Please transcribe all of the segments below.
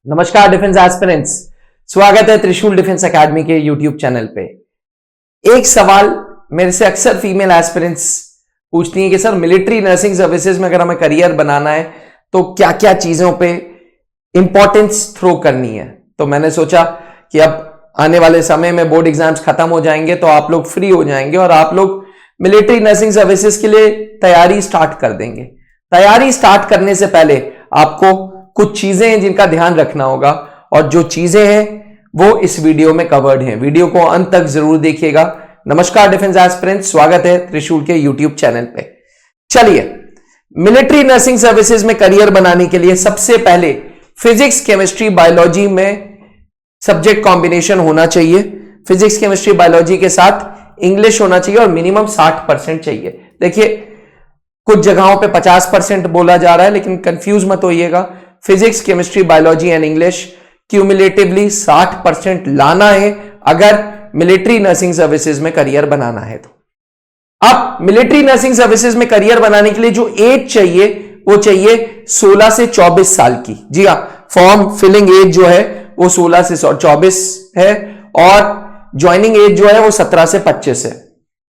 नमस्कार defence aspirants, स्वागत है त्रिशूल डिफेंस एकेडमी के यूट्यूब चैनल पे। एक सवाल मेरे से अक्सर फीमेल एस्पिरेंट्स पूछती हैं कि सर मिलिट्री नर्सिंग सर्विसेज में अगर हमें करियर बनाना है तो क्या क्या चीजों पे इंपॉर्टेंस थ्रो करनी है। तो मैंने सोचा कि अब आने वाले समय में बोर्ड एग्जाम्स खत्म हो जाएंगे तो आप लोग फ्री हो जाएंगे और आप लोग मिलिट्री नर्सिंग सर्विसेज के लिए तैयारी स्टार्ट कर देंगे। तैयारी स्टार्ट करने से पहले आपको कुछ चीजें हैं जिनका ध्यान रखना होगा और जो चीजें हैं वो इस वीडियो में कवर्ड हैं। वीडियो को अंत तक जरूर देखिएगा। नमस्कार डिफेंस एस्पिरेंट्स, स्वागत है त्रिशूल के यूट्यूब चैनल पे। चलिए, मिलिट्री नर्सिंग सर्विसेज में करियर बनाने के लिए सबसे पहले फिजिक्स केमिस्ट्री बायोलॉजी में सब्जेक्ट कॉम्बिनेशन होना चाहिए। फिजिक्स केमिस्ट्री बायोलॉजी के साथ इंग्लिश होना चाहिए और मिनिमम 60% चाहिए। देखिए, कुछ जगहों पे 50% बोला जा रहा है, लेकिन कंफ्यूज मत होइएगा। Physics chemistry biology and English cumulatively 60% लाना है अगर मिलिट्री नर्सिंग सर्विसेज में करियर बनाना है तो। अब मिलिट्री नर्सिंग सर्विसेज में करियर बनाने के लिए जो एज चाहिए वो चाहिए 16 से 24 साल की। जी हां, फॉर्म फिलिंग एज जो है वो 16 से 24 है और ज्वाइनिंग एज जो है वो 17 से 25 है।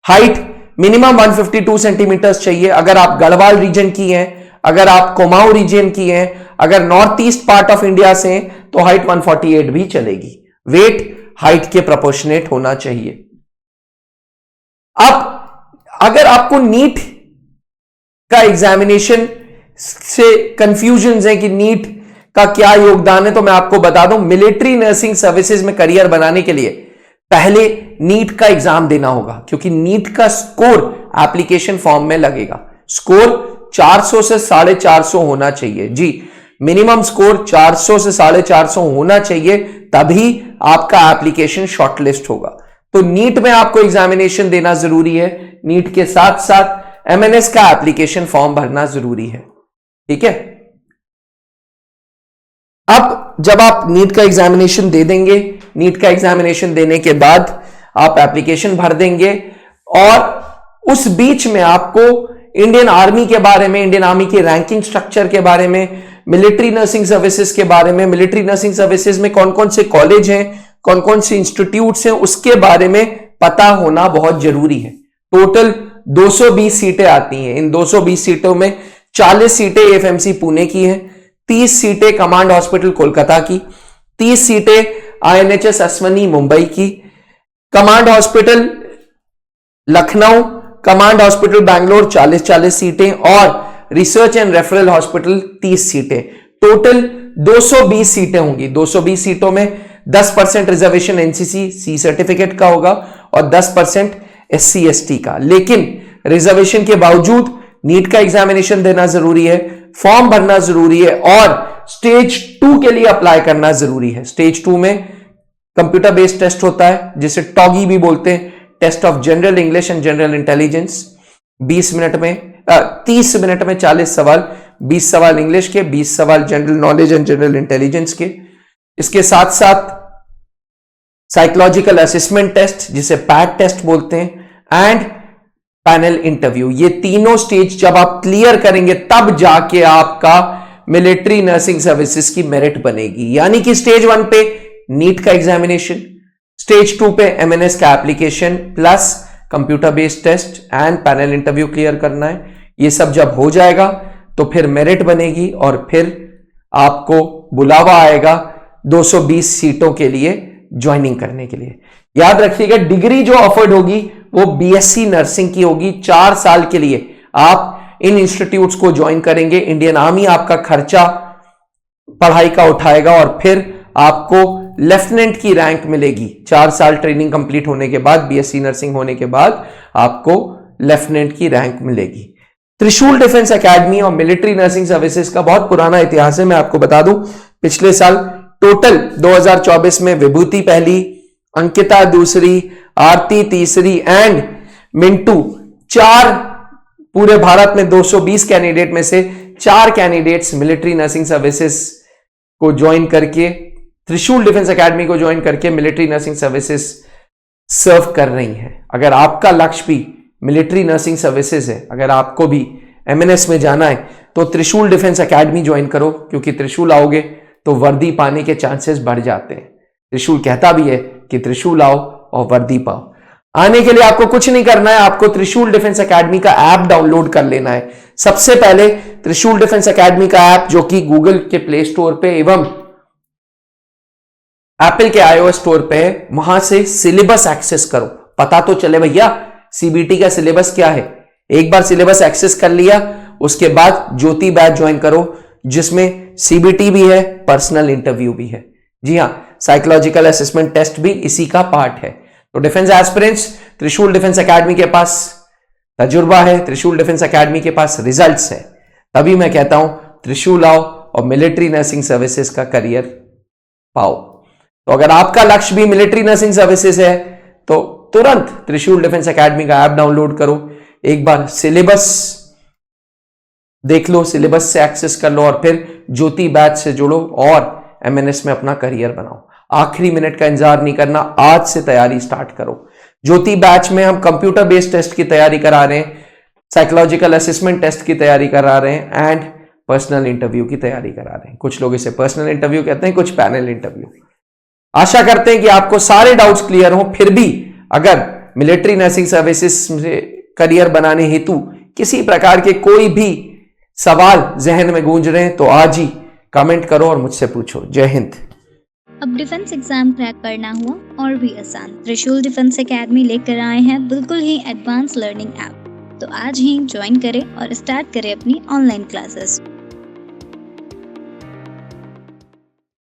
हाइट मिनिमम 152 सेंटीमीटर चाहिए अगर आप गढ़वाल रीजन की हैं, अगर आप कुमाऊं रीजन की हैं, अगर north east part of India से तो हाइट 148 भी चलेगी। वेट हाइट के प्रोपोर्शनेट होना चाहिए। अब अगर आपको नीट का एग्जामिनेशन से कंफ्यूजन है कि नीट का क्या योगदान है, तो मैं आपको बता दूं, मिलिट्री नर्सिंग सर्विसेज में करियर बनाने के लिए पहले नीट का एग्जाम देना होगा, क्योंकि नीट का स्कोर एप्लीकेशन फॉर्म में लगेगा। स्कोर 400 से 450 होना चाहिए। जी, मिनिमम स्कोर 400 से 450 होना चाहिए, तभी आपका एप्लीकेशन शॉर्टलिस्ट होगा। तो नीट में आपको एग्जामिनेशन देना जरूरी है। नीट के साथ साथ एमएनएस का एप्लीकेशन फॉर्म भरना जरूरी है। ठीक है, अब जब आप नीट का एग्जामिनेशन दे देंगे, नीट का एग्जामिनेशन देने के बाद आप एप्लीकेशन भर देंगे और उस बीच में आपको इंडियन आर्मी के बारे में, इंडियन आर्मी के रैंकिंग स्ट्रक्चर के बारे में, मिलिट्री नर्सिंग सर्विसेज के बारे में, मिलिट्री नर्सिंग सर्विसेज में कौन कौन से कॉलेज हैं, कौन कौन से इंस्टीट्यूट्स हैं, उसके बारे में पता होना बहुत जरूरी है। टोटल 220 सीटें आती हैं। इन 220 सीटों में 40 सीटें एफएमसी पुणे की हैं, 30 सीटें कमांड हॉस्पिटल कोलकाता की, 30 सीटें आईएनएचएस अश्वनी मुंबई की, command hospital Lucknow, command hospital Bangalore 40-40 सीटें और रिसर्च एंड रेफरल हॉस्पिटल 30 सीटें। टोटल 220 सीटें होंगी। 220 सीटों में 10% रिजर्वेशन एनसीसी सी सर्टिफिकेट का होगा और 10% एससी एसटी का। लेकिन रिजर्वेशन के बावजूद नीट का एग्जामिनेशन देना जरूरी है, फॉर्म भरना जरूरी है और स्टेज 2 के लिए अप्लाई करना जरूरी है। स्टेज 2 में कंप्यूटर बेस्ड टेस्ट होता है, जिसे टॉगी भी बोलते हैं, test of general English and general intelligence. 30 minute में 40 सवाल, 20 सवाल इंग्लिश के, 20 सवाल general knowledge and general intelligence के। इसके साथ साथ साइकोलॉजिकल असेसमेंट टेस्ट, जिसे पैट टेस्ट बोलते हैं, एंड पैनल इंटरव्यू। ये तीनों स्टेज जब आप क्लियर करेंगे तब जाके आपका मिलिट्री नर्सिंग सर्विसेज की मेरिट बनेगी। यानी कि स्टेज 1 पे नीट का एग्जामिनेशन, स्टेज 2 पे एमएनएस का application plus computer based test and panel interview clear करना है। ये सब जब हो जाएगा तो फिर मेरिट बनेगी और फिर आपको बुलावा आएगा 220 सीटों के लिए ज्वाइनिंग करने के लिए। याद रखिएगा, डिग्री जो ऑफर्ड होगी वो बीएससी नर्सिंग की होगी। 4 साल के लिए आप इन इंस्टीट्यूट्स को ज्वाइन करेंगे। इंडियन आर्मी आपका खर्चा पढ़ाई का उठाएगा और फिर आपको लेफ्टिनेंट की रैंक मिलेगी। 4 साल ट्रेनिंग कंप्लीट होने के बाद, बीएससी नर्सिंग होने के बाद आपको लेफ्टिनेंट की रैंक मिलेगी। त्रिशूल डिफेंस एकेडमी और मिलिट्री नर्सिंग सर्विसेज का बहुत पुराना इतिहास है। मैं आपको बता दूं, पिछले साल टोटल 2024 में विभूति पहली, अंकिता दूसरी, आरती तीसरी एंड मिंटू 4, पूरे भारत में 220 कैंडिडेट में से 4 कैंडिडेट्स मिलिट्री नर्सिंग सर्विसेज को ज्वाइन करके, त्रिशूल डिफेंस एकेडमी को ज्वाइन करके मिलिट्री नर्सिंग सर्विसेज सर्व कर रही हैं। अगर आपका लक्ष्य भी मिलिट्री नर्सिंग सर्विसेज है, अगर आपको भी एमएनएस में जाना है, तो त्रिशूल डिफेंस एकेडमी ज्वाइन करो, क्योंकि त्रिशूल आओगे तो वर्दी पाने के चांसेस बढ़ जाते हैं। त्रिशूल कहता भी है कि त्रिशूल आओ और वर्दी पाओ। आने के लिए आपको कुछ नहीं करना है, आपको त्रिशूल डिफेंस एकेडमी का ऐप डाउनलोड कर लेना है। सबसे पहले त्रिशूल डिफेंस एकेडमी का ऐप, जो कि गूगल के प्ले स्टोर पे एवं एप्पल के iOS स्टोर पे है, वहां से सिलेबस एक्सेस करो। पता तो चले भैया सीबीटी का सिलेबस क्या है। एक बार सिलेबस एक्सेस कर लिया, उसके बाद ज्योति बैच ज्वाइन करो, जिसमें सीबीटी भी है, पर्सनल इंटरव्यू भी है। जी हां, साइकोलॉजिकल असेसमेंट टेस्ट भी इसी का पार्ट है। तो डिफेंस एस्पिरेंट्स, त्रिशूल डिफेंस एकेडमी के पास तजुर्बा है, त्रिशूल डिफेंस एकेडमी के पास रिजल्ट्स है। तभी मैं कहता हूं त्रिशूल आओ और मिलिट्री नर्सिंग सर्विसेज का करियर पाओ। तो अगर आपका लक्ष्य भी मिलिट्री नर्सिंग सर्विसेज है तो तुरंत त्रिशूल डिफेंस एकेडमी का ऐप डाउनलोड करो, एक बार सिलेबस देख लो, सिलेबस से एक्सेस कर लो और फिर ज्योति बैच से जुड़ो और एमएनएस में अपना करियर बनाओ। आखिरी मिनट का इंतजार नहीं करना, आज से तैयारी स्टार्ट करो। ज्योति बैच में हम कंप्यूटर बेस्ड टेस्ट की तैयारी करा रहे हैं, साइकोलॉजिकल असेसमेंट टेस्ट की तैयारी करा रहे हैं एंड पर्सनल इंटरव्यू की तैयारी करा रहे हैं। कुछ लोग इसे पर्सनल इंटरव्यू कहते हैं, कुछ पैनल इंटरव्यू। आशा करते हैं कि आपको सारे डाउट्स क्लियर हो। फिर भी अगर मिलिट्री नर्सिंग सर्विसेज से करियर बनाने हेतु किसी प्रकार के कोई भी सवाल जहन में गूंज रहे हैं तो आज ही कमेंट करो और मुझसे पूछो। जय हिंद। अब डिफेंस एग्जाम क्रैक करना हुआ और भी आसान, त्रिशूल डिफेंस एकेडमी लेकर आए हैं बिल्कुल ही एडवांस लर्निंग ऐप। तो आज ही ज्वाइन करें और स्टार्ट करें अपनी ऑनलाइन क्लासेस।